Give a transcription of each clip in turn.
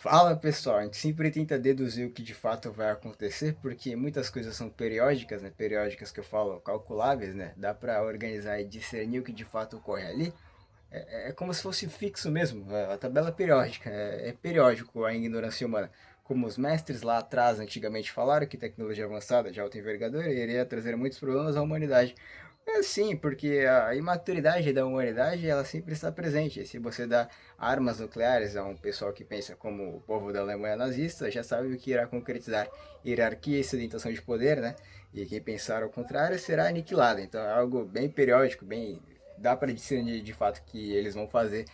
Fala pessoal, a gente sempre tenta deduzir o que de fato vai acontecer, porque muitas coisas são periódicas, né? Periódicas que eu falo, calculáveis, né? Dá para organizar e discernir o que de fato ocorre ali. É como se fosse fixo mesmo, a tabela periódica, é periódico a ignorância humana. Como os mestres lá atrás antigamente falaram que tecnologia avançada de alta envergadura iria trazer muitos problemas à humanidade. É sim, porque a imaturidade da humanidade ela sempre está presente. Se você dá armas nucleares a um pessoal que pensa como o povo da Alemanha nazista, já sabe o que irá concretizar: hierarquia e sedentação de poder, né? E quem pensar ao contrário será aniquilado. Então é algo bem periódico, bem dá para discernir de fato que eles vão fazer.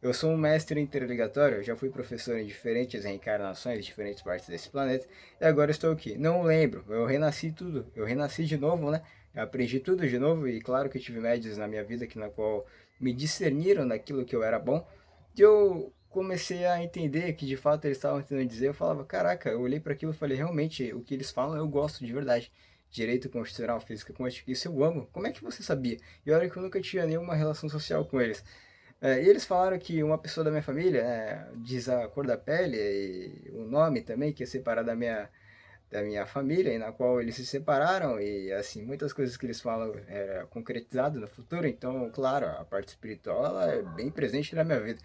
Eu sou um mestre interligatório, eu já fui professor em diferentes reencarnações, em diferentes partes desse planeta, e agora estou aqui. Não lembro, eu renasci tudo, eu renasci de novo, né? Eu aprendi tudo de novo, e claro que eu tive médios na minha vida que na qual me discerniram daquilo que eu era bom, e eu comecei a entender que de fato eles estavam tentando dizer, eu falava, caraca, eu olhei para aquilo e falei, realmente, o que eles falam eu gosto de verdade. Direito constitucional, física quântica, isso eu amo. Como é que você sabia? E olha que eu nunca tinha nenhuma relação social com eles. E eles falaram que uma pessoa da minha família, diz a cor da pele e o nome também, que é separado da minha família, e na qual eles se separaram, e assim, muitas coisas que eles falam é concretizado no futuro, então, claro, a parte espiritual ela é bem presente na minha vida.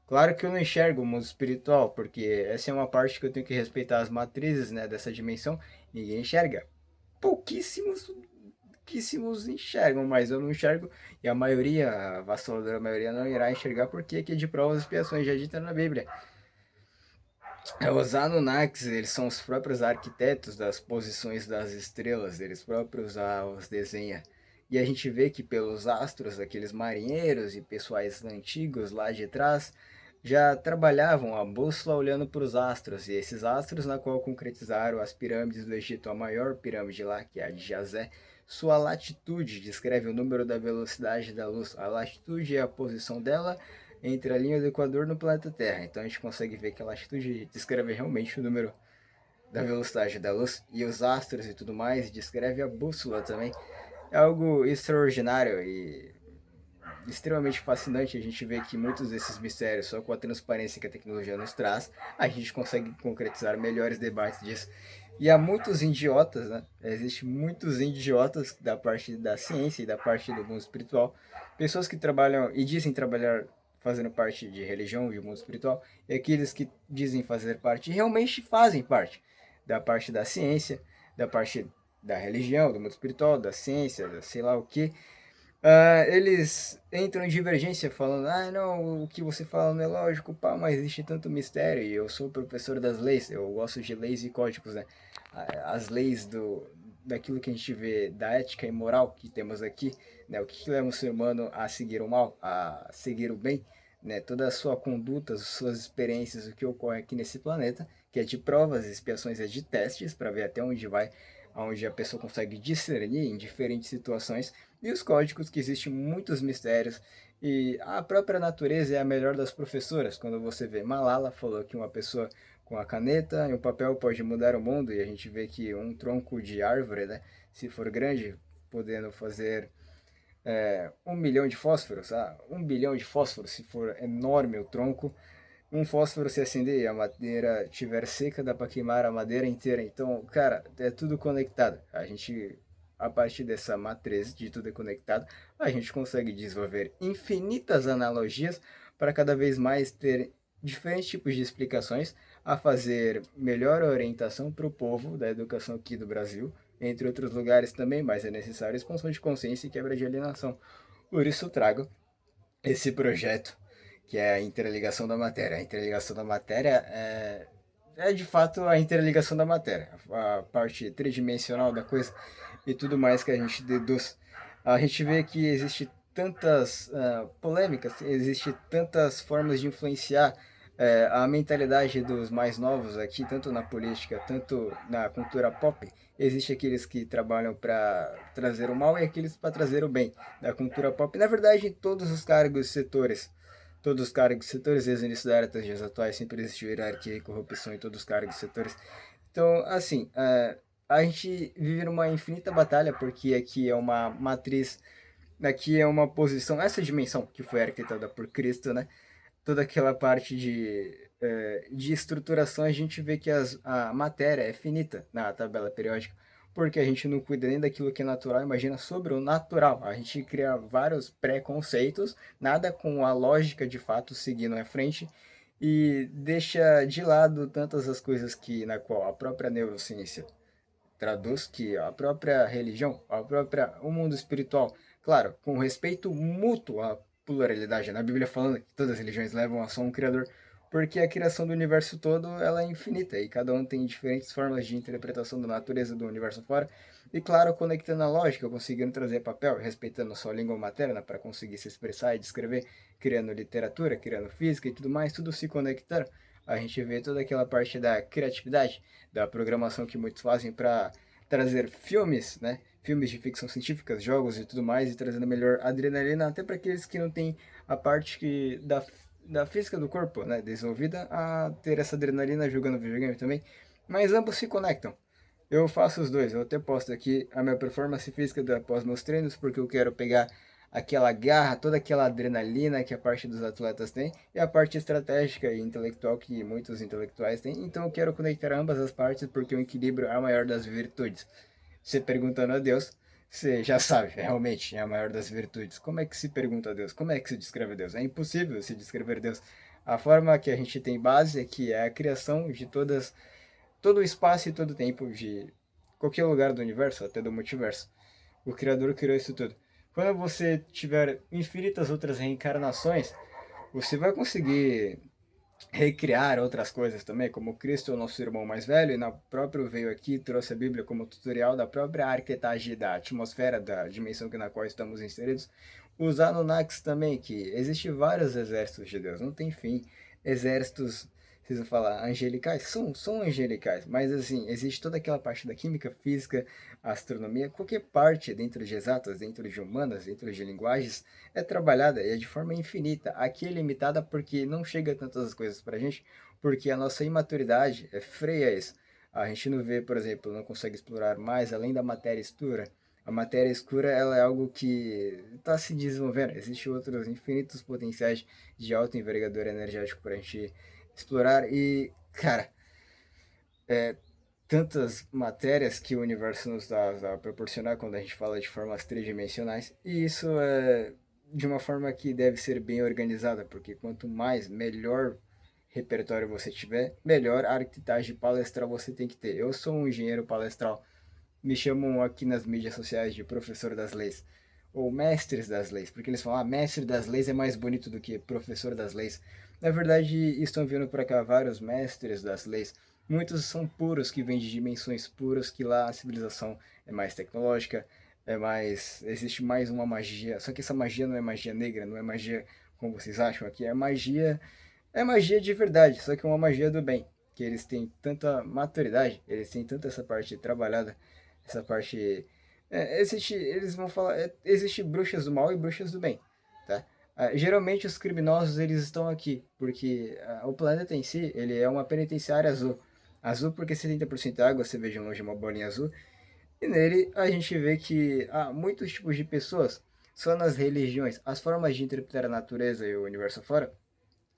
Claro que eu não enxergo o mundo espiritual, porque essa é uma parte que eu tenho que respeitar as matrizes, né, dessa dimensão, ninguém enxerga. Pouquíssimos enxergam, mas eu não enxergo, e a maioria, a avassaladora maioria, não irá enxergar, porque aqui é de provas e expiações, já dita na Bíblia. Os Anunnakis, eles são os próprios arquitetos das posições das estrelas, eles próprios os desenham. E a gente vê que pelos astros, aqueles marinheiros e pessoais antigos lá de trás, já trabalhavam a bússola olhando para os astros, e esses astros na qual concretizaram as pirâmides do Egito, a maior pirâmide lá, que é a de Jazé, sua latitude descreve o número da velocidade da luz. A latitude é a posição dela entre a linha do Equador no planeta Terra. Então a gente consegue ver que a latitude descreve realmente o número da velocidade da luz, e os astros e tudo mais descreve a bússola também. É algo extraordinário e extremamente fascinante a gente ver que muitos desses mistérios, só com a transparência que a tecnologia nos traz, a gente consegue concretizar melhores debates disso. E há muitos idiotas, né? Existem muitos idiotas da parte da ciência e da parte do mundo espiritual. Pessoas que trabalham e dizem trabalhar fazendo parte de religião e mundo espiritual, e aqueles que dizem fazer parte realmente fazem parte da parte da ciência, da parte da religião, do mundo espiritual, da ciência, da sei lá o que. Eles entram em divergência falando, não, o que você fala não é lógico, pá, mas existe tanto mistério, e eu sou professor das leis, eu gosto de leis e códigos, né? As leis daquilo que a gente vê, da ética e moral que temos aqui, né? O que leva o ser humano a seguir o mal, a seguir o bem, né? Toda a sua conduta, as suas experiências, o que ocorre aqui nesse planeta, que é de provas, expiações, é de testes, para ver até onde vai, onde a pessoa consegue discernir em diferentes situações, e os códigos, que existem muitos mistérios, e a própria natureza é a melhor das professoras. Quando você vê Malala falou que uma pessoa com a caneta e o papel pode mudar o mundo, e a gente vê que um tronco de árvore, né, se for grande, podendo fazer 1 milhão de fósforos, 1 bilhão de fósforos, se for enorme o tronco, um fósforo se acender e a madeira estiver seca, dá para queimar a madeira inteira. Então, cara, é tudo conectado. A gente, a partir dessa matriz de tudo é conectado, a gente consegue desenvolver infinitas analogias para cada vez mais ter diferentes tipos de explicações, a fazer melhor orientação para o povo da educação aqui do Brasil, entre outros lugares também, mas é necessário expansão de consciência e quebra de alienação. Por isso trago esse projeto, que é a interligação da matéria. A interligação da matéria é de fato a interligação da matéria, a parte tridimensional da coisa e tudo mais que a gente deduz. A gente vê que existe tantas polêmicas, existe tantas formas de influenciar a mentalidade dos mais novos aqui, tanto na política, tanto na cultura pop. Existe aqueles que trabalham para trazer o mal e aqueles para trazer o bem da cultura pop. Na verdade, em todos os cargos e setores, todos os cargos e setores, desde o início da era até os dias atuais, sempre existiu hierarquia e corrupção em todos os cargos e setores. Então, assim, a gente vive numa infinita batalha, porque aqui é uma matriz, aqui é uma posição, essa dimensão que foi arquitetada por Cristo, né? Toda aquela parte de de estruturação, a gente vê que a matéria é finita na tabela periódica, porque a gente não cuida nem daquilo que é natural, imagina sobre o natural. A gente cria vários preconceitos, nada com a lógica de fato seguindo à frente, e deixa de lado tantas as coisas que na qual a própria neurociência traduz, que a própria religião, o mundo espiritual, claro, com respeito mútuo à pluralidade, na Bíblia falando que todas as religiões levam a só um criador, porque a criação do universo todo ela é infinita e cada um tem diferentes formas de interpretação da natureza do universo fora. E claro, conectando a lógica, conseguindo trazer papel, respeitando a sua língua materna para conseguir se expressar e descrever, criando literatura, criando física e tudo mais, tudo se conectando. A gente vê toda aquela parte da criatividade, da programação que muitos fazem para trazer filmes, né? Filmes de ficção científica, jogos e tudo mais, e trazendo melhor adrenalina, até para aqueles que não têm a parte da física do corpo, né, desenvolvida, a ter essa adrenalina jogando videogame também. Mas ambos se conectam. Eu faço os dois, eu até posto aqui a minha performance física após meus treinos, porque eu quero pegar aquela garra, toda aquela adrenalina que a parte dos atletas tem, e a parte estratégica e intelectual que muitos intelectuais têm. Então eu quero conectar ambas as partes, porque o equilíbrio é a maior das virtudes. Você perguntando a Deus, você já sabe, realmente é a maior das virtudes. Como é que se pergunta a Deus? Como é que se descreve Deus? É impossível se descrever Deus. A forma que a gente tem base é que é a criação de todo o espaço e todo o tempo de qualquer lugar do universo, até do multiverso. O Criador criou isso tudo. Quando você tiver infinitas outras reencarnações, você vai conseguir recriar outras coisas também, como Cristo é o nosso irmão mais velho, e na próprio veio aqui, trouxe a Bíblia como tutorial da própria arquetagem da atmosfera, da dimensão na qual estamos inseridos. Os Anunnakis também, que existe vários exércitos de Deus, não tem fim. Exércitos, vocês vão falar, angelicais? São angelicais, mas assim, existe toda aquela parte da química, física, astronomia, qualquer parte dentro de exatas, dentro de humanas, dentro de linguagens, é trabalhada e é de forma infinita. Aqui é limitada porque não chega tantas coisas pra gente, porque a nossa imaturidade freia isso. A gente não vê, por exemplo, não consegue explorar mais além da matéria escura. A matéria escura ela é algo que está se desenvolvendo. Existem outros infinitos potenciais de alta envergadura energético para a gente explorar. E, cara, é, tantas matérias que o universo nos dá a proporcionar quando a gente fala de formas tridimensionais. E isso é de uma forma que deve ser bem organizada, porque quanto mais, melhor repertório você tiver, melhor arquitagem palestral você tem que ter. Eu sou um engenheiro palestral, me chamam aqui nas mídias sociais de professor das leis, ou mestres das leis, porque eles falam, mestre das leis é mais bonito do que professor das leis. Na verdade, estão vindo para cá vários mestres das leis. Muitos são puros, que vêm de dimensões puras, que lá a civilização é mais tecnológica, existe mais uma magia. Só que essa magia não é magia negra, não é magia como vocês acham aqui, é magia de verdade, só que é uma magia do bem, que eles têm tanta maturidade, eles têm tanta essa parte trabalhada, essa parte. Eles vão falar. Existe bruxas do mal e bruxas do bem. Tá? Geralmente os criminosos eles estão aqui, porque o planeta em si ele é uma penitenciária azul. Azul porque 70% é água, você vê de longe uma bolinha azul. E nele a gente vê que há muitos tipos de pessoas, só nas religiões, as formas de interpretar a natureza e o universo fora,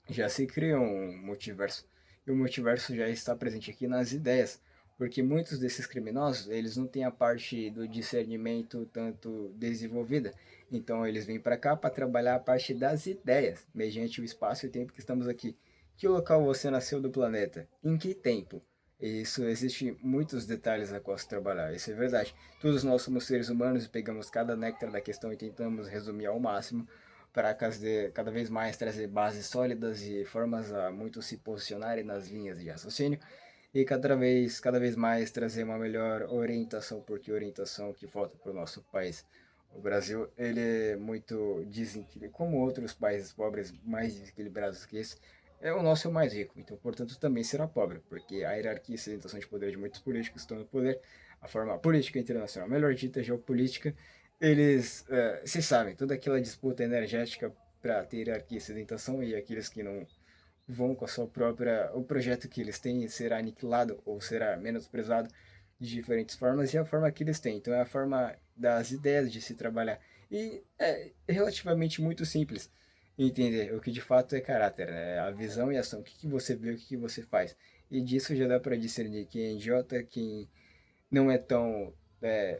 já se cria um multiverso. E o multiverso já está presente aqui nas ideias, porque muitos desses criminosos, eles não têm a parte do discernimento tanto desenvolvida. Então eles vêm para cá para trabalhar a parte das ideias, mediante o espaço e tempo que estamos aqui. Que local você nasceu do planeta? Em que tempo? Isso existe muitos detalhes a qual se trabalhar, isso é verdade. Todos nós somos seres humanos e pegamos cada néctar da questão e tentamos resumir ao máximo para cada vez mais trazer bases sólidas e formas a muito se posicionarem nas linhas de raciocínio e cada vez mais trazer uma melhor orientação, porque orientação que falta para o nosso país. O Brasil, ele é muito desequilibrado, como outros países pobres mais desequilibrados que esse, o nosso é o mais rico, então, portanto, também será pobre, porque a hierarquia e sedentação de poder de muitos políticos estão no poder, a forma política internacional, melhor dita, geopolítica, eles se sabem, toda aquela disputa energética para ter hierarquia e sedentação e aqueles que não vão com a sua própria, o projeto que eles têm será aniquilado ou será menosprezado de diferentes formas e a forma que eles têm. Então é a forma das ideias de se trabalhar. E é relativamente muito simples. entender o que de fato é caráter, né? A visão e a ação, o que você vê, o que você faz. E disso já dá para discernir quem é idiota, quem não é tão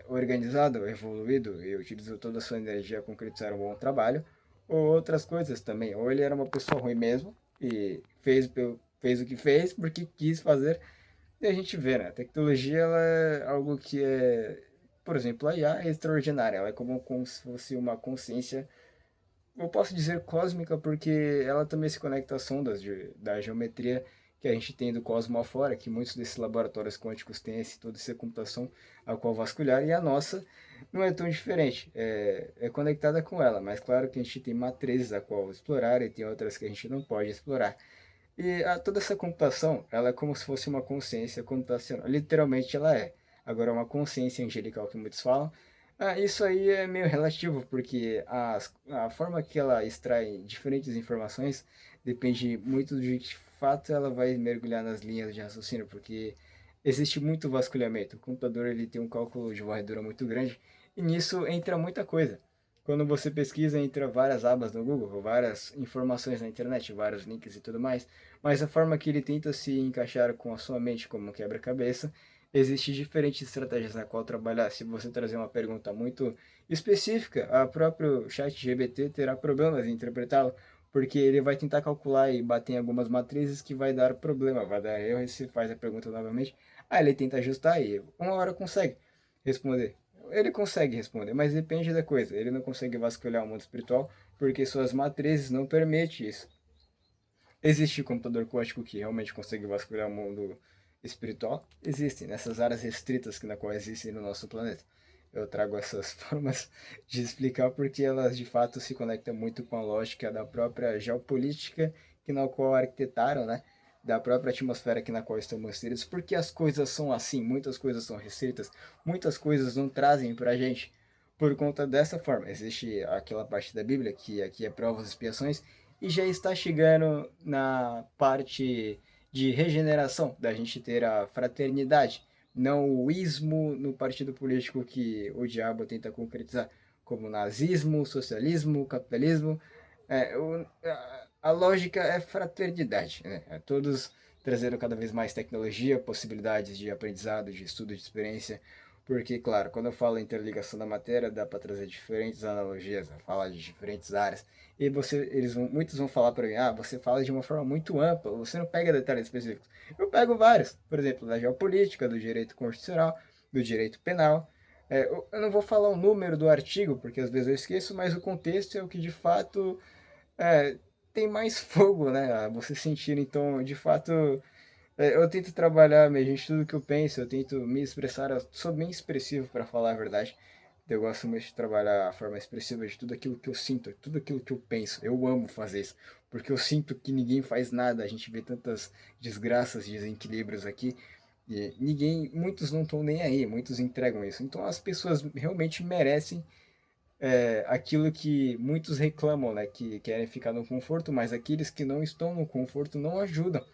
organizado, evoluído e utilizou toda a sua energia a concretizar um bom trabalho, ou outras coisas também. Ou ele era uma pessoa ruim mesmo e fez o que fez porque quis fazer. E a gente vê, né? A tecnologia ela é algo que é, por exemplo, a IA é extraordinária. Ela é como se fosse uma consciência, eu posso dizer cósmica, porque ela também se conecta às sondas da geometria que a gente tem do cosmo afora, que muitos desses laboratórios quânticos têm toda essa computação a qual vasculhar, e a nossa não é tão diferente, é conectada com ela, mas claro que a gente tem matrizes a qual explorar e tem outras que a gente não pode explorar. E toda essa computação, ela é como se fosse uma consciência computacional. Literalmente ela é. Agora, uma consciência angelical que muitos falam, isso aí é meio relativo, porque a forma que ela extrai diferentes informações depende muito de que fato ela vai mergulhar nas linhas de raciocínio, porque existe muito vasculhamento. O computador ele tem um cálculo de varredura muito grande, e nisso entra muita coisa. Quando você pesquisa, entra várias abas no Google, várias informações na internet, vários links e tudo mais, mas a forma que ele tenta se encaixar com a sua mente como um quebra-cabeça, existe diferentes estratégias na qual trabalhar. Se você trazer uma pergunta muito específica, a próprio chat GBT terá problemas em interpretá-lo, porque ele vai tentar calcular e bater em algumas matrizes que vai dar problema, vai dar erro e se faz a pergunta novamente. Aí ele tenta ajustar e uma hora consegue responder. Ele consegue responder, mas depende da coisa. Ele não consegue vasculhar o mundo espiritual porque suas matrizes não permitem isso. Existe computador quântico que realmente consegue vasculhar o mundo espiritual? Existem, nessas áreas restritas que na qual existem no nosso planeta. Eu trago essas formas de explicar porque elas de fato se conectam muito com a lógica da própria geopolítica que na qual arquitetaram, né? Da própria atmosfera que na qual estamos inseridos. Porque as coisas são assim, muitas coisas são restritas, muitas coisas não trazem pra gente por conta dessa forma. Existe aquela parte da Bíblia que aqui é provas e expiações e já está chegando na parte de regeneração, da gente ter a fraternidade, não o ismo no partido político que o diabo tenta concretizar, como nazismo, socialismo, capitalismo. A lógica é fraternidade, né? Todos trazendo cada vez mais tecnologia, possibilidades de aprendizado, de estudo, de experiência, porque, claro, quando eu falo interligação da matéria, dá para trazer diferentes analogias, falar de diferentes áreas. E muitos vão falar para mim, você fala de uma forma muito ampla, você não pega detalhes específicos. Eu pego vários, por exemplo, da geopolítica, do direito constitucional, do direito penal. Eu não vou falar o número do artigo, porque às vezes eu esqueço, mas o contexto é o que de fato é, tem mais fogo, né? Você sentir, então, de fato, eu tento trabalhar, minha gente, tudo que eu penso, eu tento me expressar, eu sou bem expressivo para falar a verdade. Eu gosto muito de trabalhar a forma expressiva de tudo aquilo que eu sinto, tudo aquilo que eu penso. Eu amo fazer isso, porque eu sinto que ninguém faz nada. A gente vê tantas desgraças, desequilíbrios aqui, e muitos não estão nem aí, muitos entregam isso. Então as pessoas realmente merecem aquilo que muitos reclamam, né? Que querem ficar no conforto, mas aqueles que não estão no conforto não ajudam.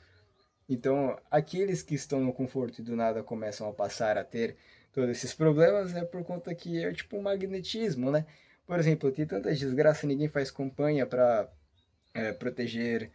Então, aqueles que estão no conforto e do nada começam a passar a ter todos esses problemas é por conta que é tipo um magnetismo, né? Por exemplo, tem tanta desgraça, ninguém faz campanha para proteger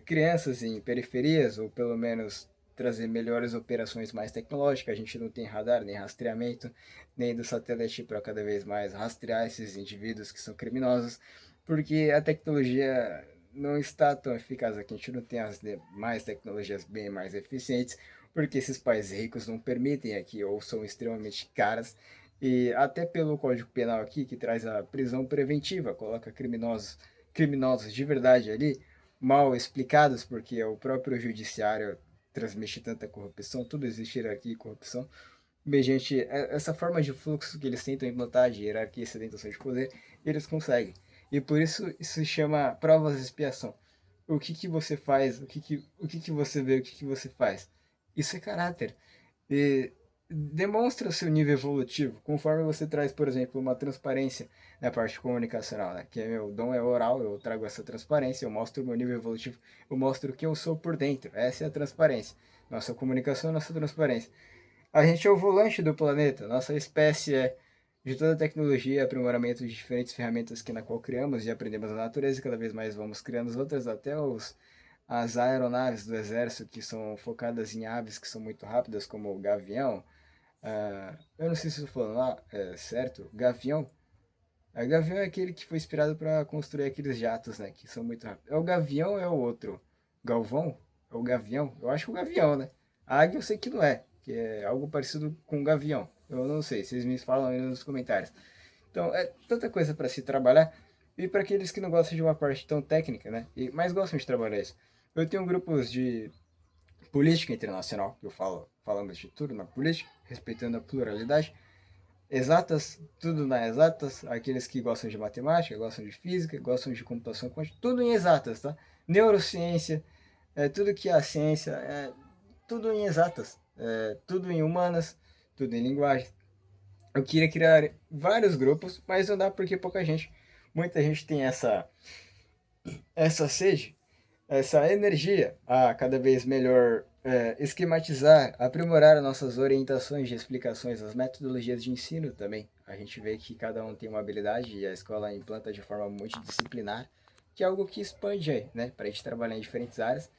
crianças em periferias, ou pelo menos trazer melhores operações mais tecnológicas. A gente não tem radar, nem rastreamento, nem do satélite para cada vez mais rastrear esses indivíduos que são criminosos, porque a tecnologia não está tão eficaz aqui. A gente não tem as demais tecnologias bem mais eficientes, porque esses países ricos não permitem aqui, ou são extremamente caras. E até pelo Código Penal aqui, que traz a prisão preventiva, coloca criminosos de verdade ali, mal explicados, porque o próprio judiciário transmite tanta corrupção, tudo existe hierarquia e corrupção. Bem, gente, essa forma de fluxo que eles tentam implantar, de hierarquia e sedentação de poder, eles conseguem. E por isso isso se chama provas de expiação. O que que você faz, o que que você vê, o que que você faz. Isso é caráter. E demonstra o seu nível evolutivo, conforme você traz, por exemplo, uma transparência na parte comunicacional, né? Que é meu dom é oral, eu trago essa transparência, eu mostro o meu nível evolutivo, eu mostro o que eu sou por dentro. Essa é a transparência. Nossa comunicação, nossa transparência. A gente é o volante do planeta, nossa espécie é de toda a tecnologia, aprimoramento de diferentes ferramentas que na qual criamos e aprendemos na natureza, e cada vez mais vamos criando outras, até as aeronaves do exército que são focadas em aves que são muito rápidas, como o gavião. Eu não sei se estou falando lá, certo? Gavião. A gavião é aquele que foi inspirado para construir aqueles jatos, né? Que são muito rápidos. É o gavião ou é o outro? Galvão? É o gavião? Eu acho que é o gavião, né? A águia eu sei que não é, que é algo parecido com o gavião. Eu não sei, vocês me falam aí nos comentários. Então, é tanta coisa para se trabalhar. E para aqueles que não gostam de uma parte tão técnica, né? Mas gostam de trabalhar isso. Eu tenho grupos de política internacional, que eu falamos de tudo na política, respeitando a pluralidade. Exatas, tudo na exatas, aqueles que gostam de matemática, gostam de física, gostam de computação quântica, tudo em exatas, tá? Neurociência, tudo que é a ciência, tudo em exatas, tudo em humanas, tudo em linguagem. Eu queria criar vários grupos, mas não dá porque pouca gente. Muita gente tem essa sede, essa energia a cada vez melhor esquematizar, aprimorar as nossas orientações de explicações, as metodologias de ensino também. A gente vê que cada um tem uma habilidade e a escola implanta de forma multidisciplinar, que é algo que expande, né, para a gente trabalhar em diferentes áreas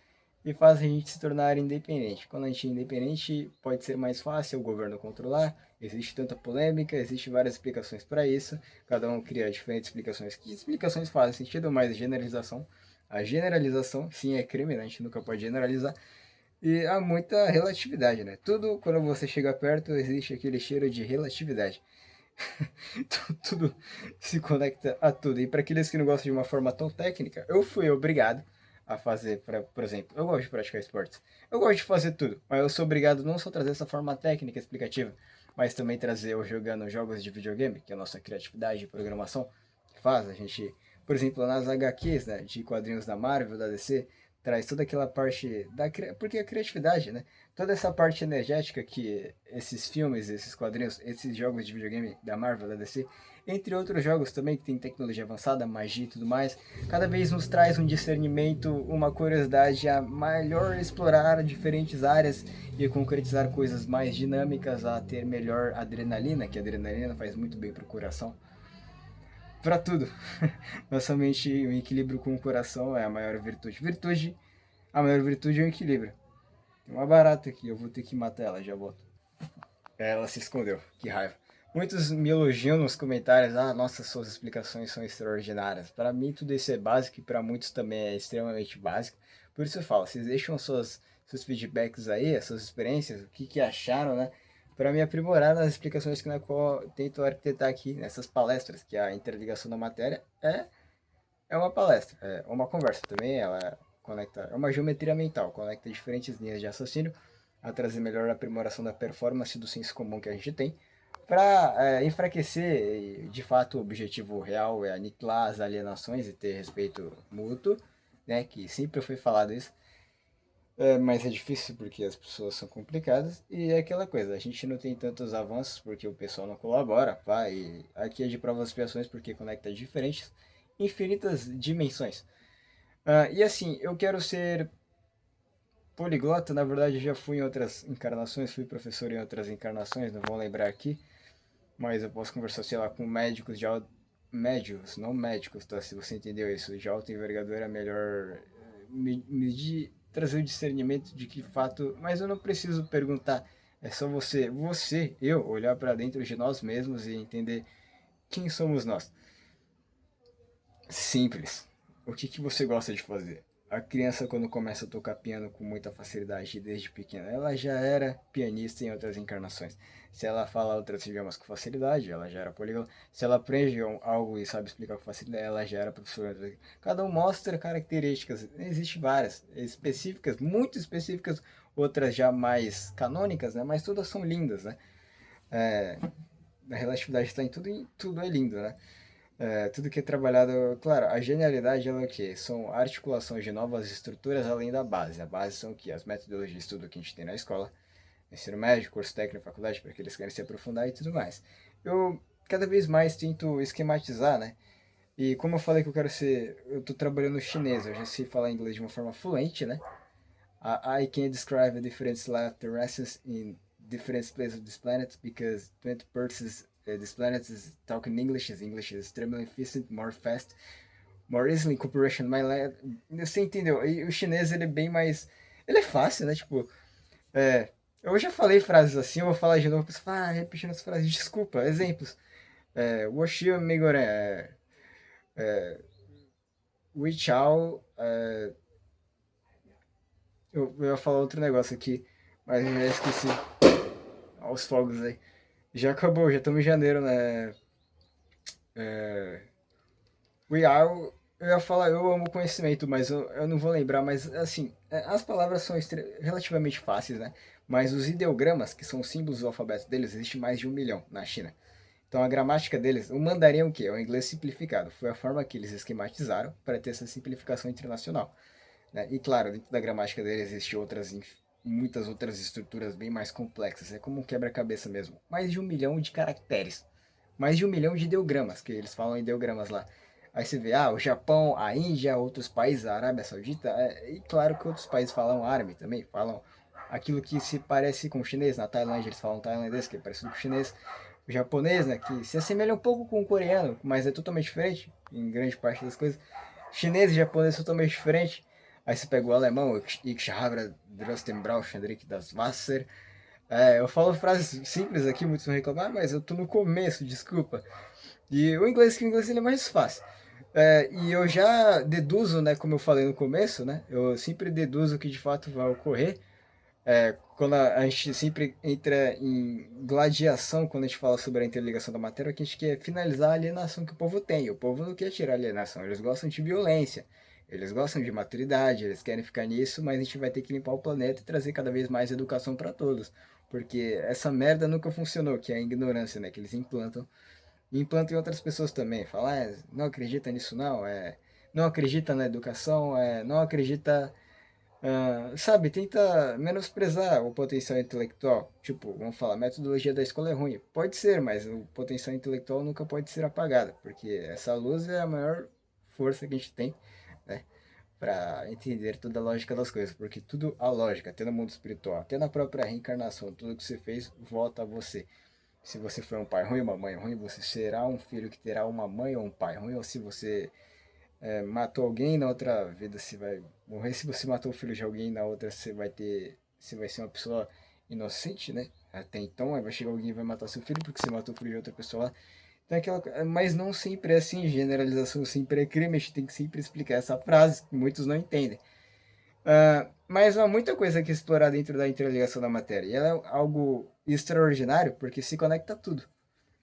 e faz a gente se tornar independente. Quando a gente é independente, pode ser mais fácil o governo controlar, existe tanta polêmica, existe várias explicações para isso, cada um cria diferentes explicações. Que explicações fazem sentido, mas generalização. A generalização, sim, é crime, né? A gente nunca pode generalizar. E há muita relatividade, né? Tudo, quando você chega perto, existe aquele cheiro de relatividade. Então, tudo se conecta a tudo. E para aqueles que não gostam de uma forma tão técnica, eu fui obrigado a fazer, por exemplo, eu gosto de praticar esportes. Eu gosto de fazer tudo, mas eu sou obrigado não só a trazer essa forma técnica explicativa, mas também trazer eu jogando jogos de videogame, que é a nossa criatividade e programação que faz. A gente, por exemplo, nas HQs, né, de quadrinhos da Marvel, da DC, traz toda aquela parte da porque a criatividade, né? Toda essa parte energética que esses filmes, esses quadrinhos, esses jogos de videogame da Marvel, da DC, entre outros jogos também que tem tecnologia avançada, magia e tudo mais, cada vez nos traz um discernimento, uma curiosidade a melhor explorar diferentes áreas e concretizar coisas mais dinâmicas, a ter melhor adrenalina, que a adrenalina faz muito bem para o coração. Para tudo. Nossa mente, o equilíbrio com o coração é a maior virtude. A maior virtude é o equilíbrio. Tem uma barata aqui, eu vou ter que matar ela, já volto. Ela se escondeu, que raiva. Muitos me elogiam nos comentários, nossa, suas explicações são extraordinárias. Para mim tudo isso é básico e para muitos também é extremamente básico. Por isso eu falo, vocês deixam seus feedbacks aí, as suas experiências, o que acharam, né? Para me aprimorar nas explicações que na qual eu tento arquitetar aqui nessas palestras, que a interligação da matéria é uma palestra, é uma conversa também, ela conecta, é uma geometria mental, conecta diferentes linhas de raciocínio a trazer melhor aprimoração da performance do senso comum que a gente tem, para enfraquecer, e de fato o objetivo real é aniquilar as alienações e ter respeito mútuo, né, que sempre foi falado isso, mas é difícil porque as pessoas são complicadas e é aquela coisa, a gente não tem tantos avanços porque o pessoal não colabora, pá, e aqui é de provas e expiações porque conecta diferentes, infinitas dimensões. E assim, eu quero ser poliglota, na verdade já fui em outras encarnações, fui professor em outras encarnações, não vou lembrar aqui, mas eu posso conversar, sei lá, com médicos de alto... Médicos, não médicos, tá? Se você entendeu isso, de alta envergadura é melhor medir, trazer o discernimento de que fato... Mas eu não preciso perguntar, é só eu, olhar para dentro de nós mesmos e entender quem somos nós. Simples. O que você gosta de fazer? A criança, quando começa a tocar piano com muita facilidade desde pequena, ela já era pianista em outras encarnações. Se ela fala outros idiomas com facilidade, ela já era políglota. Se ela aprende algo e sabe explicar com facilidade, ela já era professora. Cada um mostra características. Existem várias, específicas, muito específicas, outras já mais canônicas, né? Mas todas são lindas, né? É, a relatividade está em tudo e tudo é lindo, né? Tudo que é trabalhado, claro, a genialidade é o que? São articulações de novas estruturas além da base. A base são o que? As metodologias de estudo que a gente tem na escola, ensino médio, curso técnico, faculdade, para aqueles que querem se aprofundar e tudo mais. Eu cada vez mais tento esquematizar, né? E como eu falei que eu estou trabalhando no chinês, eu já sei falar inglês de uma forma fluente, né? I can describe the different life terrestrials in different places of this planet because 20% this planet is talking English, is English is extremely efficient, more fast, more easily cooperation my land. Você entendeu? E o chinês, ele é bem mais... Ele é fácil, né? Tipo, eu já falei frases assim, eu vou falar de novo, pessoal, repetindo as frases, desculpa, exemplos. 我需要美国人, Wichao, eu ia falar outro negócio aqui, mas eu já esqueci. Olha os fogos aí. Já acabou, já estamos em janeiro, né? We are, eu ia falar, eu amo conhecimento, mas eu não vou lembrar, mas assim, as palavras são relativamente fáceis, né? Mas os ideogramas, que são os símbolos do alfabeto deles, existe mais de 1 milhão na China. Então a gramática deles, o mandarim é o quê? É o inglês simplificado. Foi a forma que eles esquematizaram para ter essa simplificação internacional. Né? E claro, dentro da gramática deles existem muitas outras estruturas bem mais complexas. É como um quebra-cabeça mesmo. Mais de 1 milhão de caracteres. Mais de 1 milhão de ideogramas, que eles falam ideogramas lá. Aí você vê, o Japão, a Índia, outros países, a Arábia Saudita, e claro que outros países falam árabe também, falam aquilo que se parece com o chinês. Na Tailândia eles falam tailandês, que é parecido com o chinês. O japonês, né, que se assemelha um pouco com o coreano, mas é totalmente diferente em grande parte das coisas. Chinês e japonês é totalmente diferente. Aí você pega o alemão, Ich habe Drostenbrau, Chandrik das Wasser. Eu falo frases simples aqui, muitos vão reclamar, mas eu tô no começo, desculpa. E o inglês, que o inglês ele é mais fácil. E eu já deduzo, né, como eu falei no começo, né, eu sempre deduzo que de fato vai ocorrer. Quando a gente sempre entra em gladiação, quando a gente fala sobre a interligação da matéria, que a gente quer finalizar a alienação que o povo tem. O povo não quer tirar a alienação, eles gostam de violência, eles gostam de maturidade, eles querem ficar nisso, mas a gente vai ter que limpar o planeta e trazer cada vez mais educação para todos. Porque essa merda nunca funcionou, que é a ignorância, né? Que eles implantam. E implantam em outras pessoas também. Falar, não acredita nisso não, não acredita na educação, não acredita. Sabe, tenta menosprezar o potencial intelectual. Tipo, vamos falar, a metodologia da escola é ruim. Pode ser, mas o potencial intelectual nunca pode ser apagado, porque essa luz é a maior força que a gente tem, né, para entender toda a lógica das coisas, porque tudo a lógica, até no mundo espiritual, até na própria reencarnação, tudo que você fez volta a você. Se você foi um pai ruim, uma mãe ruim, você será um filho que terá uma mãe ou um pai ruim, ou se você matou alguém, na outra vida você vai morrer. Se você matou o filho de alguém, na outra você vai ser uma pessoa inocente, né? Até então, aí vai chegar alguém e vai matar seu filho porque você matou o filho de outra pessoa lá. Então, mas não sempre é assim, generalização sempre é crime, a gente tem que sempre explicar essa frase, que muitos não entendem. Mas há muita coisa que explorar dentro da interligação da matéria, e ela é algo extraordinário porque se conecta tudo.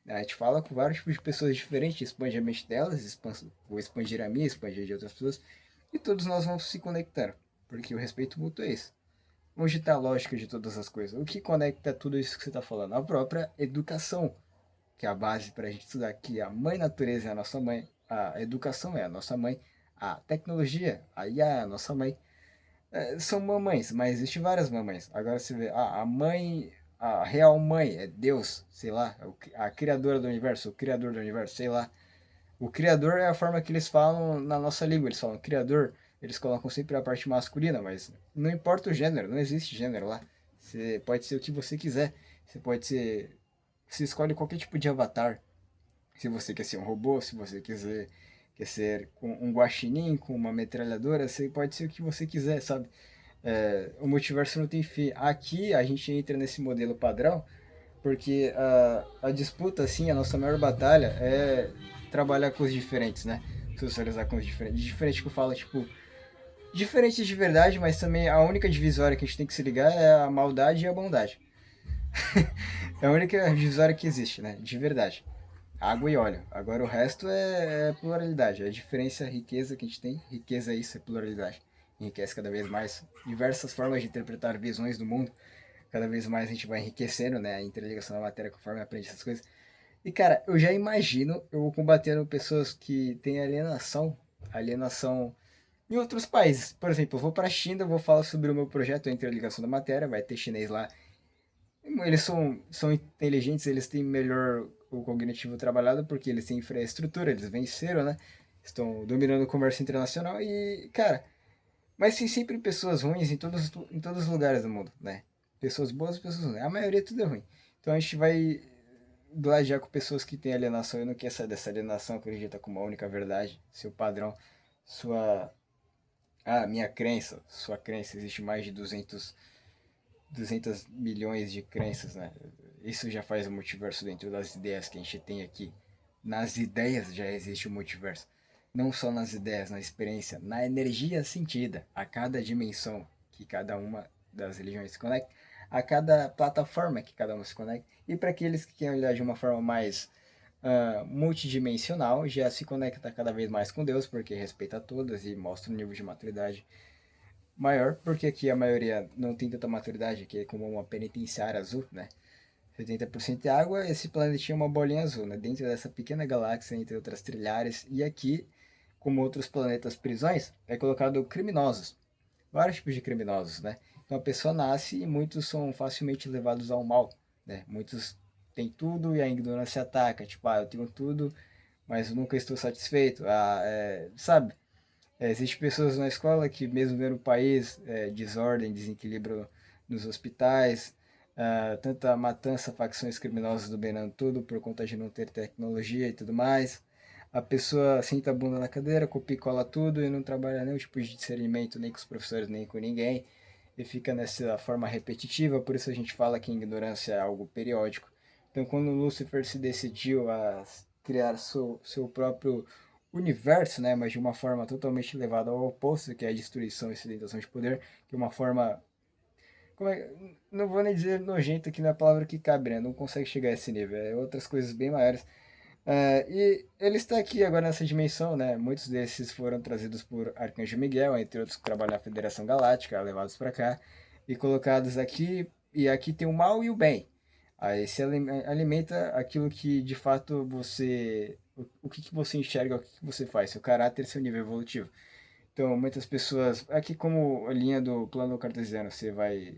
A gente fala com vários tipos de pessoas diferentes, expande a mente delas, vou expandir a minha, expandir de outras pessoas, e todos nós vamos se conectar, porque o respeito mútuo é isso. Onde está a lógica de todas as coisas? O que conecta tudo isso que você está falando? A própria educação, que é a base para a gente estudar, que a mãe natureza é a nossa mãe, a educação é a nossa mãe, a tecnologia, a IA é a nossa mãe. São mamães, mas existem várias mamães. Agora você vê, a mãe, a real mãe é Deus, sei lá, a criadora do universo, o criador do universo, sei lá. O criador é a forma que eles falam na nossa língua, eles falam criador, eles colocam sempre a parte masculina, mas não importa o gênero, não existe gênero lá. Você pode ser o que você quiser, você pode ser, você escolhe qualquer tipo de avatar. Se você quer ser um robô, se você quer ser um guaxinim com uma metralhadora, você pode ser o que você quiser, sabe? O multiverso não tem fim. Aqui a gente entra nesse modelo padrão porque a disputa, assim, a nossa maior batalha é trabalhar com os diferentes, né? Socializar com os diferentes. Diferente que eu falo, tipo, diferentes de verdade, mas também a única divisória que a gente tem que se ligar é a maldade e a bondade. É a única divisória que existe, né? De verdade. Água e óleo. Agora o resto é pluralidade. É a diferença, a riqueza que a gente tem. Riqueza é isso, é pluralidade. Enriquece cada vez mais diversas formas de interpretar visões do mundo. Cada vez mais a gente vai enriquecendo, né? A interligação da matéria conforme aprende essas coisas. E cara, eu já imagino eu combatendo pessoas que têm alienação em outros países. Por exemplo, eu vou para a China, vou falar sobre o meu projeto a interligação da matéria, vai ter chinês lá. Eles são inteligentes, eles têm melhor o cognitivo trabalhado porque eles têm infraestrutura, eles venceram, né? Estão dominando o comércio internacional e, cara, mas tem sempre pessoas ruins em todos os lugares do mundo, né? Pessoas boas e pessoas ruins. A maioria tudo é ruim. Então a gente vai gladiar com pessoas que têm alienação e não quer sair dessa alienação, acredita como a única verdade, seu padrão, sua... Ah, minha crença, sua crença, existe mais de 200 milhões de crenças, né? Isso já faz o multiverso dentro das ideias que a gente tem aqui. Nas ideias já existe o multiverso. Não só nas ideias, na experiência, na energia sentida, a cada dimensão que cada uma das religiões se conecta, a cada plataforma que cada uma se conecta. E para aqueles que querem olhar de uma forma mais multidimensional, já se conecta cada vez mais com Deus, porque respeita todas e mostra um nível de maturidade maior, porque aqui a maioria não tem tanta maturidade, que é como uma penitenciária azul, né? 70% é água, esse planetinha é uma bolinha azul, né? Dentro dessa pequena galáxia, entre outras trilhares, e aqui, como outros planetas prisões, é colocado criminosos, vários tipos de criminosos, né? Então a pessoa nasce e muitos são facilmente levados ao mal, né? Muitos têm tudo e a ignorância ataca, tipo, eu tenho tudo, mas eu nunca estou satisfeito, sabe? Existem pessoas na escola que, mesmo vendo o país, desordem, desequilíbrio nos hospitais, tanta matança, facções criminosas dominando tudo por conta de não ter tecnologia e tudo mais. A pessoa senta a bunda na cadeira, copia e cola tudo e não trabalha nenhum tipo de discernimento, nem com os professores, nem com ninguém. E fica nessa forma repetitiva, por isso a gente fala que a ignorância é algo periódico. Então, quando Lúcifer se decidiu a criar seu próprio universo, né, mas de uma forma totalmente levada ao oposto, que é a destruição e sedentação de poder, que é uma forma, não vou nem dizer nojenta, que não é a palavra que cabe, né, não consegue chegar a esse nível, é outras coisas bem maiores. E ele está aqui agora nessa dimensão, né, muitos desses foram trazidos por Arcanjo Miguel, entre outros que trabalham na Federação Galáctica, levados para cá, e colocados aqui, e aqui tem o mal e o bem. Aí se alimenta aquilo que de fato você. O que, que você enxerga, o que, que você faz, seu caráter, seu nível evolutivo. Então, muitas pessoas. Aqui, como a linha do plano cartesiano, você vai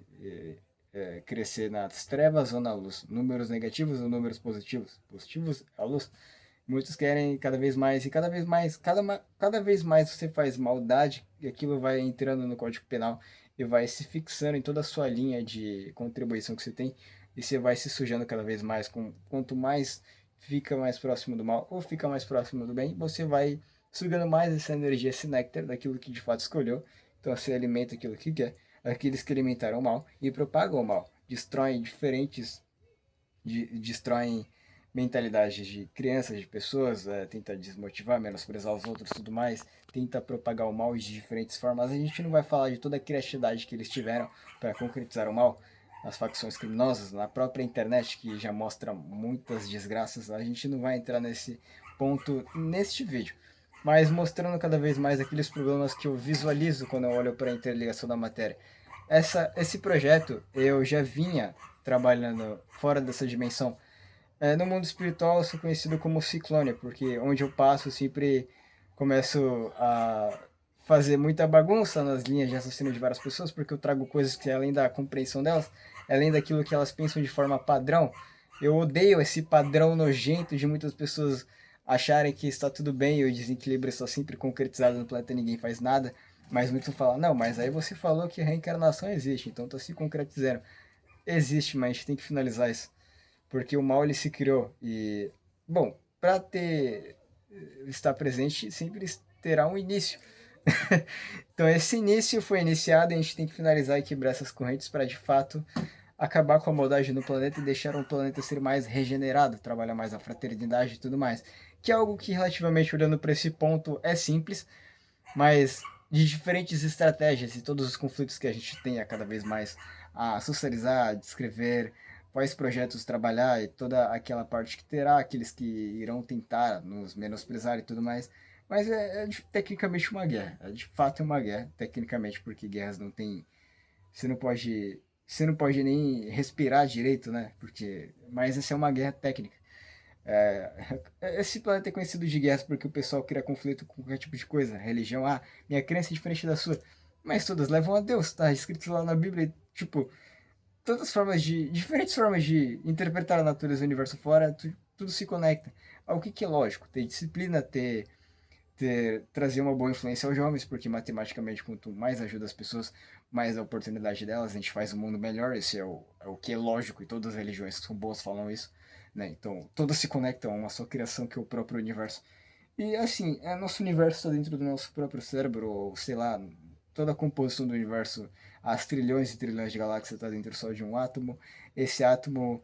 crescer nas trevas ou na luz. Números negativos ou números positivos? Positivos, a luz. Muitos querem cada vez mais, e cada vez mais, cada vez mais você faz maldade, e aquilo vai entrando no Código Penal e vai se fixando em toda a sua linha de contribuição que você tem, e você vai se sujando cada vez mais. Quanto mais fica mais próximo do mal ou fica mais próximo do bem, você vai sugando mais essa energia, esse néctar daquilo que de fato escolheu. Então você alimenta aquilo que quer, aqueles que alimentaram o mal e propagam o mal, destroem diferentes, destroem mentalidades de crianças, de pessoas, tenta desmotivar, menosprezar os outros e tudo mais, tenta propagar o mal de diferentes formas. A gente não vai falar de toda a criatividade que eles tiveram para concretizar o mal nas facções criminosas, na própria internet, que já mostra muitas desgraças. A gente não vai entrar nesse ponto neste vídeo, mas mostrando cada vez mais aqueles problemas que eu visualizo quando eu olho para a interligação da matéria. Esse projeto eu já vinha trabalhando fora dessa dimensão. No mundo espiritual eu sou conhecido como Ciclone, porque onde eu passo eu sempre começo a fazer muita bagunça nas linhas de raciocínio de várias pessoas, porque eu trago coisas que além da compreensão delas, além daquilo que elas pensam de forma padrão, eu odeio esse padrão nojento de muitas pessoas acharem que está tudo bem e o desequilíbrio está sempre concretizado no planeta e ninguém faz nada, mas muitos falam, não, mas aí você falou que a reencarnação existe, então está se concretizando. Existe, mas a gente tem que finalizar isso, porque o mal ele se criou e, bom, para ter estar presente sempre terá um início. Então esse início foi iniciado e a gente tem que finalizar e quebrar essas correntes para de fato acabar com a maldade no planeta e deixar o planeta ser mais regenerado, trabalhar mais a fraternidade e tudo mais, que é algo que relativamente olhando para esse ponto é simples, mas de diferentes estratégias e todos os conflitos que a gente tem a cada vez mais a socializar, a descrever, quais projetos trabalhar e toda aquela parte que terá, aqueles que irão tentar nos menosprezar e tudo mais. Mas tecnicamente uma guerra. É de fato uma guerra, tecnicamente, porque guerras não tem. Você não pode. Você não pode nem respirar direito, né? Porque. Mas essa é uma guerra técnica. Esse planeta é conhecido de guerras porque o pessoal cria conflito com qualquer tipo de coisa. Religião, minha crença é diferente da sua. Mas todas levam a Deus, tá escrito lá na Bíblia. Tipo, todas as formas de. Diferentes formas de interpretar a natureza do universo fora, tudo se conecta. O que, que é lógico? Ter disciplina, trazer uma boa influência aos jovens, porque matematicamente, quanto mais ajuda as pessoas, mais a oportunidade delas, a gente faz o mundo melhor. Esse é o que é lógico, e todas as religiões que são boas falam isso. né? Então, todas se conectam a uma só criação que é o próprio universo. E assim, nosso universo está dentro do nosso próprio cérebro, ou sei lá, toda a composição do universo, as trilhões e trilhões de galáxias está dentro só de um átomo. Esse átomo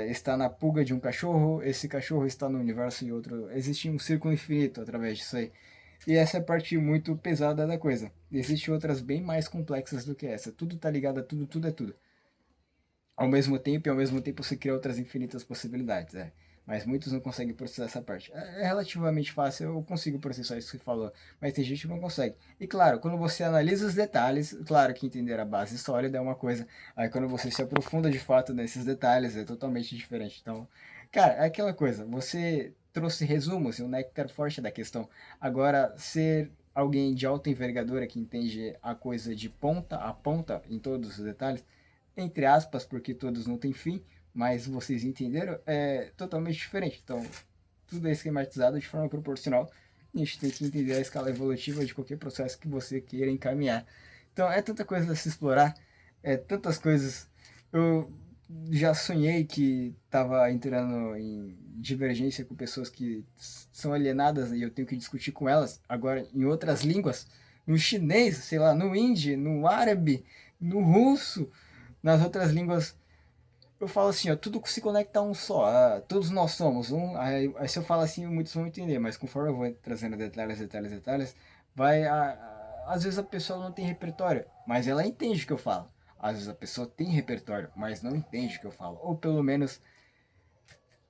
está na pulga de um cachorro, esse cachorro está no universo e outro. Existe um círculo infinito através disso aí. E essa é a parte muito pesada da coisa. Existem outras bem mais complexas do que essa. Tudo está ligado a tudo, tudo é tudo ao mesmo tempo, e ao mesmo tempo você cria outras infinitas possibilidades. Mas muitos não conseguem processar essa parte. É relativamente fácil, eu consigo processar isso que você falou, mas tem gente que não consegue. E claro, quando você analisa os detalhes, claro que entender a base sólida é uma coisa, aí quando você se aprofunda de fato nesses detalhes é totalmente diferente. Então, cara, é aquela coisa, você trouxe resumos e um néctar forte da questão. Agora, ser alguém de alta envergadura que entende a coisa de ponta a ponta em todos os detalhes, entre aspas, porque todos não têm fim, mas vocês entenderam, é totalmente diferente. Então, tudo é esquematizado de forma proporcional. A gente tem que entender a escala evolutiva de qualquer processo que você queira encaminhar. Então, é tanta coisa a se explorar, é tantas coisas. Eu já sonhei que estava entrando em divergência com pessoas que são alienadas e eu tenho que discutir com elas agora em outras línguas, no chinês, sei lá, no hindi, no árabe, no russo, nas outras línguas. Eu falo assim, ó, tudo se conecta a um só, todos nós somos um. Aí se eu falo assim, muitos vão entender, mas conforme eu vou trazendo detalhes, detalhes, detalhes, vai. Às vezes a pessoa não tem repertório, mas ela entende o que eu falo. Às vezes a pessoa tem repertório, mas não entende o que eu falo. Ou pelo menos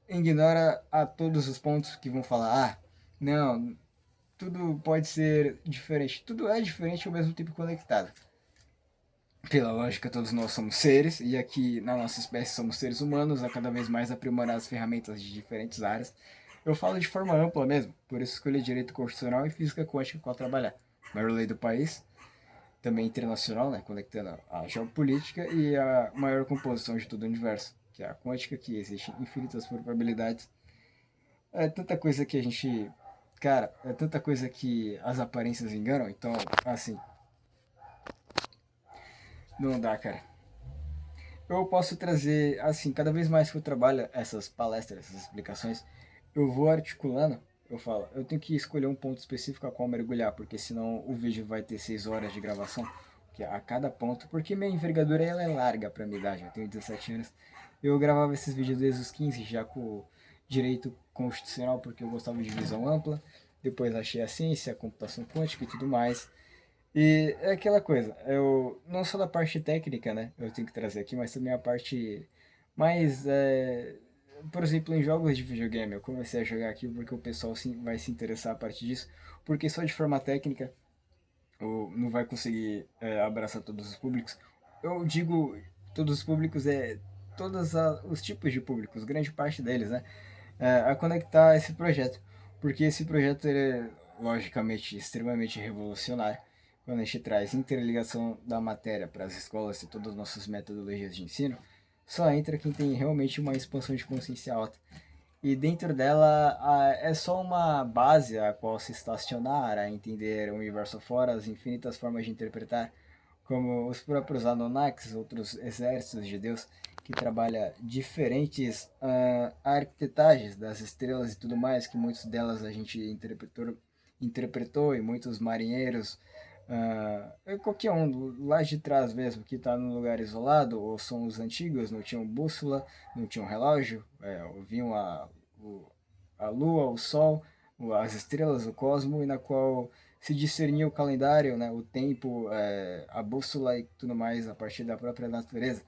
ignora a todos os pontos que vão falar, não, tudo pode ser diferente. Tudo é diferente ao mesmo tempo conectado. Pela lógica, todos nós somos seres, e aqui na nossa espécie somos seres humanos, a cada vez mais aprimorar as ferramentas de diferentes áreas. Eu falo de forma ampla mesmo, por isso escolhi direito constitucional e física quântica para trabalhar. Maior lei do país, também internacional, né, conectando a geopolítica e a maior composição de todo o universo, que é a quântica, que existe infinitas probabilidades. É tanta coisa que a gente. Cara, é tanta coisa que as aparências enganam, então, assim, não dá, cara. Eu posso trazer, assim, cada vez mais que eu trabalho essas palestras, essas explicações, eu vou articulando, eu falo, eu tenho que escolher um ponto específico a qual mergulhar, porque senão o vídeo vai ter 6 horas de gravação, que é a cada ponto, porque minha envergadura ela é larga para minha idade, eu tenho 17 anos. Eu gravava esses vídeos desde os 15, já com direito constitucional, porque eu gostava de visão ampla, depois achei a ciência, a computação quântica e tudo mais. E é aquela coisa, eu não só da parte técnica, né? Eu tenho que trazer aqui, mas também a parte mais, por exemplo, em jogos de videogame. Eu comecei a jogar aqui porque o pessoal vai se interessar a partir disso, porque só de forma técnica não vai conseguir abraçar todos os públicos. Eu digo todos os públicos, todos os tipos de públicos, grande parte deles, né? A conectar esse projeto, porque esse projeto é logicamente extremamente revolucionário quando a gente traz interligação da matéria para as escolas e todas as nossas metodologias de ensino. Só entra quem tem realmente uma expansão de consciência alta. E dentro dela é só uma base a qual se estacionar, a entender o universo fora, as infinitas formas de interpretar, como os próprios Anunnakis, outros exércitos de Deus, que trabalha diferentes arquitetagens das estrelas e tudo mais, que muitas delas a gente interpretou e muitos marinheiros, qualquer um lá de trás mesmo, que está num lugar isolado, ou são os antigos, não tinham bússola, não tinham relógio, ouviam a lua, o sol, as estrelas, o cosmo, e na qual se discernia o calendário, né, o tempo, a bússola e tudo mais a partir da própria natureza.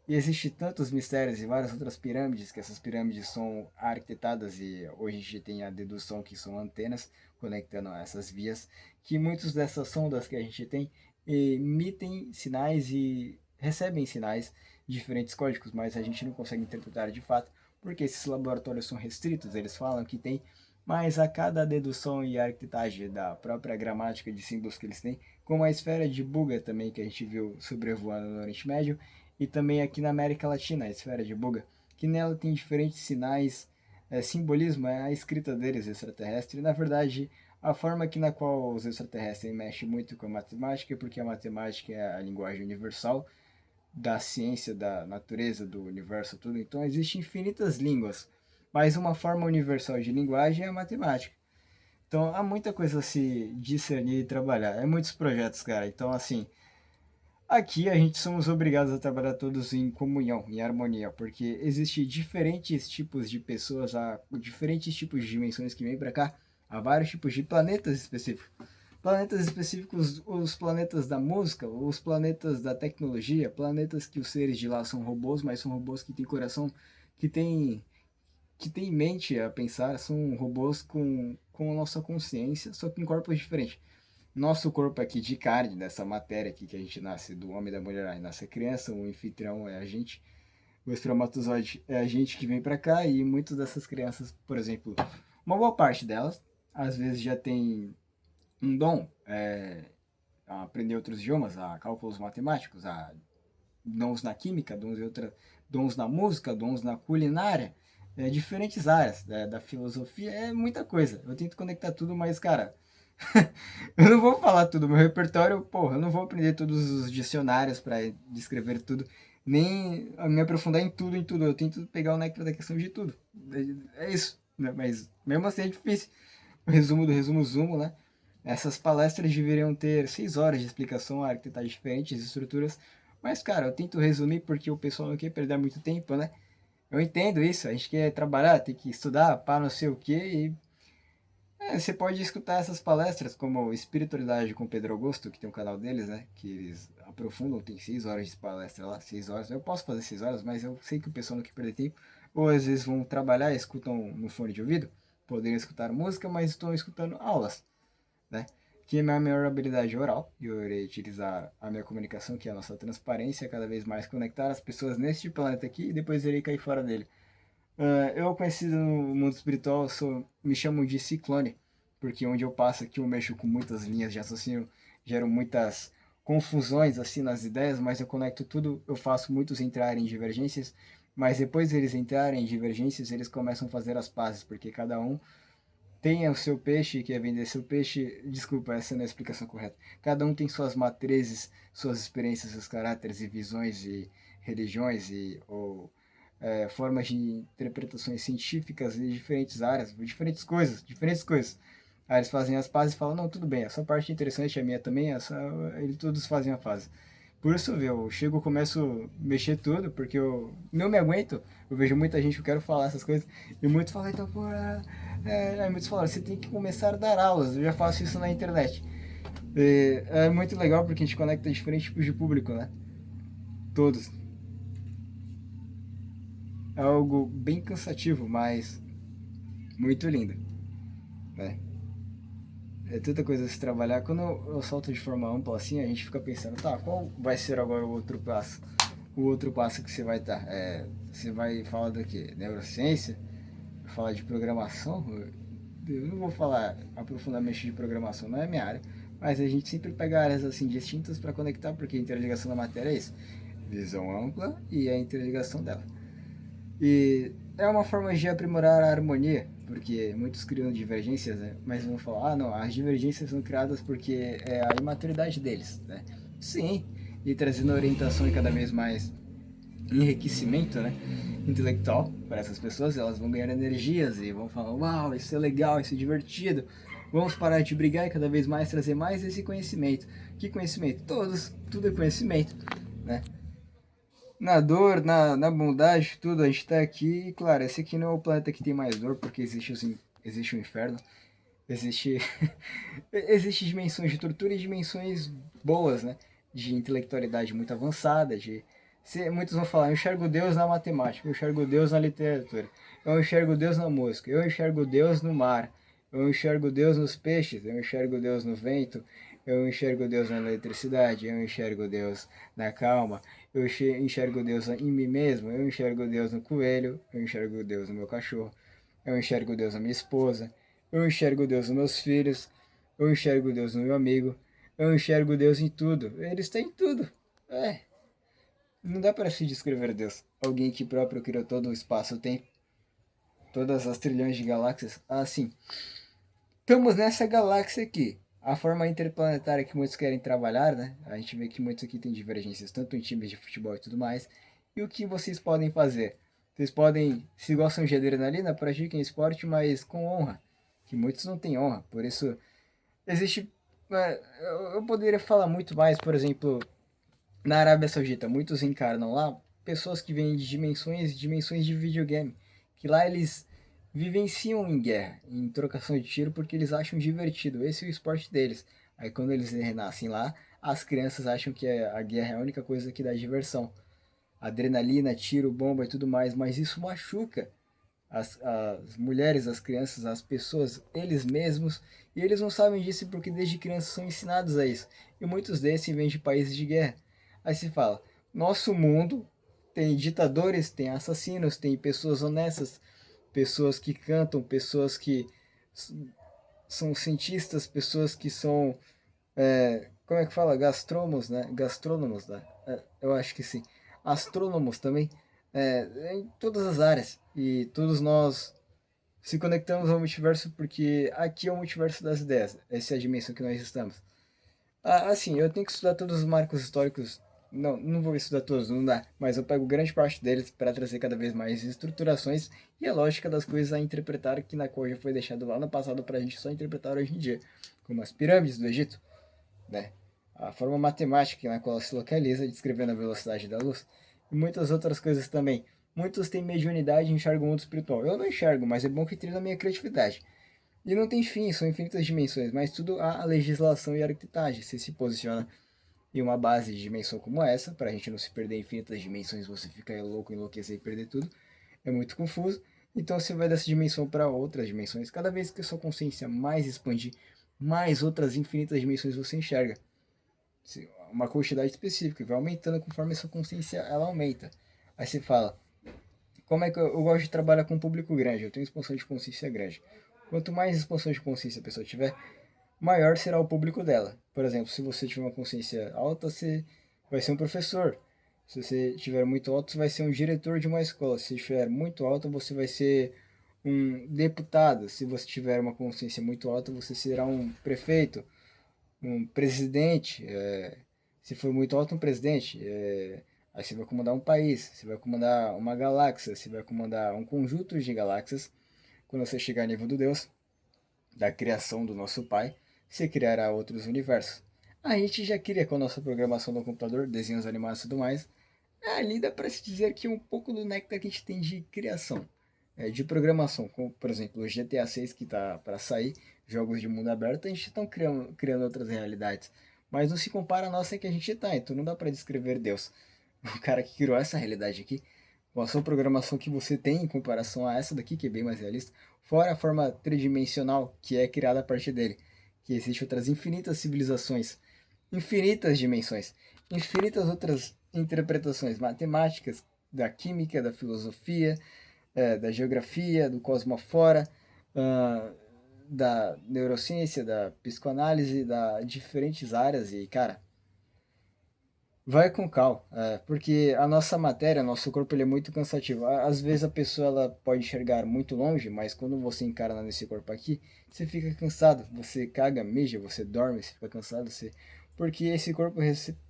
E existe tantos mistérios e várias outras pirâmides, que essas pirâmides são arquitetadas e hoje a gente tem a dedução que são antenas conectando essas vias, que muitas dessas sondas que a gente tem emitem sinais e recebem sinais de diferentes códigos, mas a gente não consegue interpretar de fato, porque esses laboratórios são restritos, eles falam que tem, mas a cada dedução e arquitetagem da própria gramática de símbolos que eles têm, como a esfera de Buga também, que a gente viu sobrevoando no Oriente Médio, e também aqui na América Latina, a esfera de Buga, que nela tem diferentes sinais, simbolismo, é a escrita deles extraterrestre. Na verdade, a forma que na qual os extraterrestres mexem muito com a matemática, porque a matemática é a linguagem universal, da ciência, da natureza, do universo, tudo. Então, existem infinitas línguas, mas uma forma universal de linguagem é a matemática. Então, há muita coisa a se discernir e trabalhar. É muitos projetos, cara. Então, assim, aqui a gente somos obrigados a trabalhar todos em comunhão, em harmonia, porque existe diferentes tipos de pessoas, há diferentes tipos de dimensões que vêm para cá, há vários tipos de planetas específicos. Planetas específicos, os planetas da música, os planetas da tecnologia, planetas que os seres de lá são robôs, mas são robôs que têm coração, que têm que têm mente a pensar, são robôs com a nossa consciência, só que em corpos diferentes. Nosso corpo aqui de carne, dessa matéria aqui que a gente nasce, do homem e da mulher, aí nasce a criança, o anfitrião é a gente, o espermatozoide é a gente que vem para cá e muitas dessas crianças, por exemplo, uma boa parte delas, às vezes já tem um dom a aprender outros idiomas, a cálculos matemáticos, a dons na química, dons na música, dons na culinária, diferentes áreas da filosofia, é muita coisa. Eu tento conectar tudo, mas, cara, eu não vou falar tudo. Meu repertório, porra, eu não vou aprender todos os dicionários para descrever tudo, nem me aprofundar em tudo, em tudo. Eu tento pegar o néctar da questão de tudo. É isso, né? Mas mesmo assim é difícil. O resumo do resumo zumo, né? Essas palestras deveriam ter 6 horas de explicação a arquitetar diferentes estruturas, mas, cara, eu tento resumir porque o pessoal não quer perder muito tempo, né? Eu entendo isso, a gente quer trabalhar, tem que estudar, para não sei o quê, você pode escutar essas palestras como Espiritualidade com Pedro Augusto, que tem um canal deles, né? Que eles aprofundam, tem 6 horas de palestra lá, 6 horas. Eu posso fazer 6 horas, mas eu sei que o pessoal não quer perder tempo. Ou às vezes vão trabalhar e escutam no fone de ouvido, poderiam escutar música, mas estão escutando aulas, né? Que é a minha maior habilidade oral, e eu irei utilizar a minha comunicação, que é a nossa transparência, cada vez mais conectar as pessoas neste planeta aqui e depois irei cair fora dele. Eu conhecido no mundo espiritual, me chamam de ciclone, porque onde eu passo aqui eu mexo com muitas linhas de raciocínio, gero muitas confusões assim nas ideias, mas eu conecto tudo, eu faço muitos entrarem em divergências, mas depois eles entrarem em divergências, eles começam a fazer as pazes, porque cada um tem o seu peixe, quer vender seu peixe, desculpa, essa não é a explicação correta. Cada um tem suas matrizes, suas experiências, seus caráteres e visões e religiões e ou formas de interpretações científicas de diferentes áreas, diferentes coisas, diferentes coisas. Aí eles fazem as pazes e falam, não, tudo bem, essa parte é interessante, a minha também, eles todos fazem a paz. Por isso, eu chego, começo a mexer tudo, porque eu não me aguento, eu vejo muita gente que eu quero falar essas coisas, e muitos falam, então, pô, aí muitos falam, você tem que começar a dar aulas, eu já faço isso na internet. É muito legal porque a gente conecta diferentes tipos de público, né? Todos. É algo bem cansativo, mas muito lindo, né? É tanta coisa a se trabalhar. Quando eu solto de forma ampla assim, a gente fica pensando, tá, qual vai ser agora o outro passo? O outro passo que você vai estar? Você vai falar do quê? Neurociência? Falar de programação? Eu não vou falar aprofundadamente de programação, não é minha área, mas a gente sempre pega áreas assim distintas para conectar, porque a interligação da matéria é isso. Visão ampla e a interligação dela. E é uma forma de aprimorar a harmonia, porque muitos criam divergências, né? Mas vão falar, ah, não, as divergências são criadas porque é a imaturidade deles, né? Sim, e trazendo orientação e cada vez mais enriquecimento, né, intelectual para essas pessoas, elas vão ganhar energias e vão falar, uau, isso é legal, isso é divertido, vamos parar de brigar e cada vez mais trazer mais esse conhecimento. Que conhecimento? Tudo é conhecimento, né? Na dor, na bondade, tudo, a gente está aqui, e claro, esse aqui não é o planeta que tem mais dor, porque existe o inferno, existe, existe dimensões de tortura e dimensões boas, né? De intelectualidade muito avançada, muitos vão falar, eu enxergo Deus na matemática, eu enxergo Deus na literatura, eu enxergo Deus na música, eu enxergo Deus no mar, eu enxergo Deus nos peixes, eu enxergo Deus no vento, eu enxergo Deus na eletricidade, eu enxergo Deus na calma, eu enxergo Deus em mim mesmo, eu enxergo Deus no coelho, eu enxergo Deus no meu cachorro, eu enxergo Deus na minha esposa, eu enxergo Deus nos meus filhos, eu enxergo Deus no meu amigo, eu enxergo Deus em tudo. Ele está em tudo. Não dá para se descrever Deus. Alguém que próprio criou todo o espaço-tempo, todas as trilhões de galáxias. Assim, estamos nessa galáxia aqui. a forma interplanetária que muitos querem trabalhar, né? A gente vê que muitos aqui têm divergências, tanto em times de futebol e tudo mais. E o que vocês podem fazer? Vocês podem, se gostam de adrenalina, pratiquem esporte, mas com honra. Que muitos não têm honra. Por isso, existe. Eu poderia falar muito mais, por exemplo, na Arábia Saudita, muitos encarnam lá pessoas que vêm de dimensões e dimensões de videogame. Que lá eles vivenciam em guerra, em trocação de tiro, porque eles acham divertido. Esse é o esporte deles. Aí quando eles renascem lá, as crianças acham que a guerra é a única coisa que dá diversão. Adrenalina, tiro, bomba e tudo mais, mas isso machuca as mulheres, as crianças, as pessoas, eles mesmos, e eles não sabem disso porque desde crianças são ensinados a isso. E muitos desses vêm de países de guerra. Aí se fala, nosso mundo tem ditadores, tem assassinos, tem pessoas honestas, pessoas que cantam, pessoas que são cientistas, pessoas que são, como é que fala? Gastrônomos, né? Gastrônomos, né? Eu acho que sim. Astrônomos também, em todas as áreas. E todos nós se conectamos ao multiverso porque aqui é o multiverso das ideias. Essa é a dimensão que nós estamos. Assim, eu tenho que estudar todos os marcos históricos. Não, não vou estudar todos, não dá. Mas eu pego grande parte deles para trazer cada vez mais estruturações e a lógica das coisas a interpretar que na cor já foi deixado lá no passado para a gente só interpretar hoje em dia. Como as pirâmides do Egito, né? A forma matemática na qual se localiza, descrevendo a velocidade da luz, e muitas outras coisas também. Muitos têm mediunidade e enxergam o mundo espiritual. Eu não enxergo, mas é bom que treina a minha criatividade. E não tem fim, são infinitas dimensões, mas tudo há a legislação e a arquitetagem. Você se posiciona em uma base de dimensão como essa, para a gente não se perder em infinitas dimensões, você fica louco, enlouquecer e perder tudo. É muito confuso. Então você vai dessa dimensão para outras dimensões. Cada vez que a sua consciência mais expandir, mais outras infinitas dimensões você enxerga. Uma quantidade específica, e vai aumentando conforme a sua consciência ela aumenta. Aí você fala, como é que eu gosto de trabalhar com um público grande, eu tenho expansão de consciência grande. Quanto mais expansão de consciência a pessoa tiver, maior será o público dela. Por exemplo, se você tiver uma consciência alta, você vai ser um professor. Se você tiver muito alto, você vai ser um diretor de uma escola. Se tiver muito alto, você vai ser um deputado. Se você tiver uma consciência muito alta, você será um prefeito, um presidente. Se for muito alto, um presidente. Aí você vai comandar um país, você vai comandar uma galáxia, você vai comandar um conjunto de galáxias. Quando você chegar ao nível do Deus, da criação do nosso Pai, você criará outros universos. A gente já cria com a nossa programação no computador, desenhos animados e tudo mais. Ali dá para se dizer que um pouco do néctar que a gente tem de criação, de programação, como por exemplo o GTA 6 que está para sair, jogos de mundo aberto, a gente está criando outras realidades. Mas não se compara a nossa que a gente está, então não dá para descrever Deus. O cara que criou essa realidade aqui, com a sua programação que você tem em comparação a essa daqui, que é bem mais realista, fora a forma tridimensional que é criada a partir dele, que existe outras infinitas civilizações, infinitas dimensões, infinitas outras interpretações matemáticas, da química, da filosofia, da geografia, do cosmofora, da neurociência, da psicoanálise, da diferentes áreas e, cara, vai com calma, porque a nossa matéria, nosso corpo, ele é muito cansativo. Às vezes a pessoa ela pode enxergar muito longe, mas quando você encarna nesse corpo aqui, você fica cansado, você caga, mija, você dorme, você fica cansado, porque esse corpo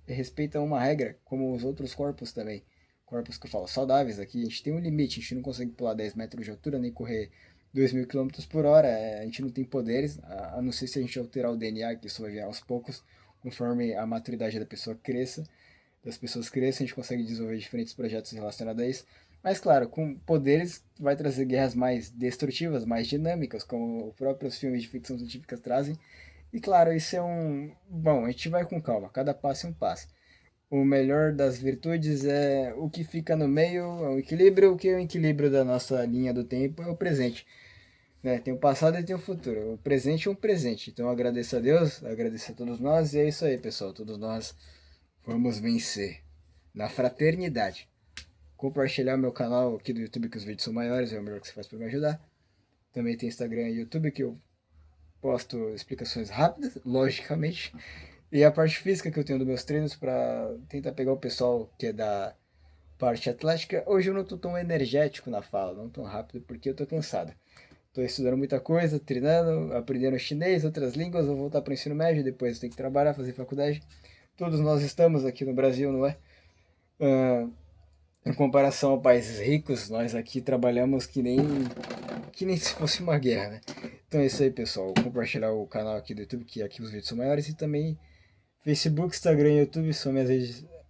respeita uma regra, como os outros corpos também. Corpos que eu falo saudáveis aqui, a gente tem um limite, a gente não consegue pular 10 metros de altura, nem correr 2.000 km/h, a gente não tem poderes, a não ser se a gente alterar o DNA, que isso vai vir aos poucos, conforme a maturidade da pessoa cresça, das pessoas cresçam, a gente consegue desenvolver diferentes projetos relacionados a isso. Mas claro, com poderes vai trazer guerras mais destrutivas, mais dinâmicas, como os próprios filmes de ficção científica trazem. E claro, isso é um... Bom, a gente vai com calma, cada passo é um passo. O melhor das virtudes é o que fica no meio, é o equilíbrio. O que é o equilíbrio da nossa linha do tempo é o presente. Né? Tem o passado e tem o futuro. O presente é um presente. Então agradeço a Deus, agradeço a todos nós. E é isso aí, pessoal. Todos nós vamos vencer na fraternidade. Compartilhar meu canal aqui do YouTube, que os vídeos são maiores, é o melhor que você faz para me ajudar. Também tem Instagram e YouTube, que eu posto explicações rápidas, logicamente. E a parte física que eu tenho dos meus treinos para tentar pegar o pessoal que é da parte atlética. Hoje eu não tô tão energético na fala, não tão rápido, porque eu tô cansado. Estou estudando muita coisa, treinando, aprendendo chinês, outras línguas, vou voltar para o ensino médio, depois tenho que trabalhar, fazer faculdade. Todos nós estamos aqui no Brasil, não é? Ah, em comparação a países ricos, nós aqui trabalhamos que nem se fosse uma guerra, né? Então é isso aí, pessoal. Vou compartilhar o canal aqui do YouTube, que aqui os vídeos são maiores, e também Facebook, Instagram e YouTube são minhas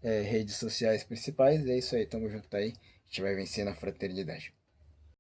redes sociais principais. É isso aí, tamo junto aí. A gente vai vencer na fraternidade.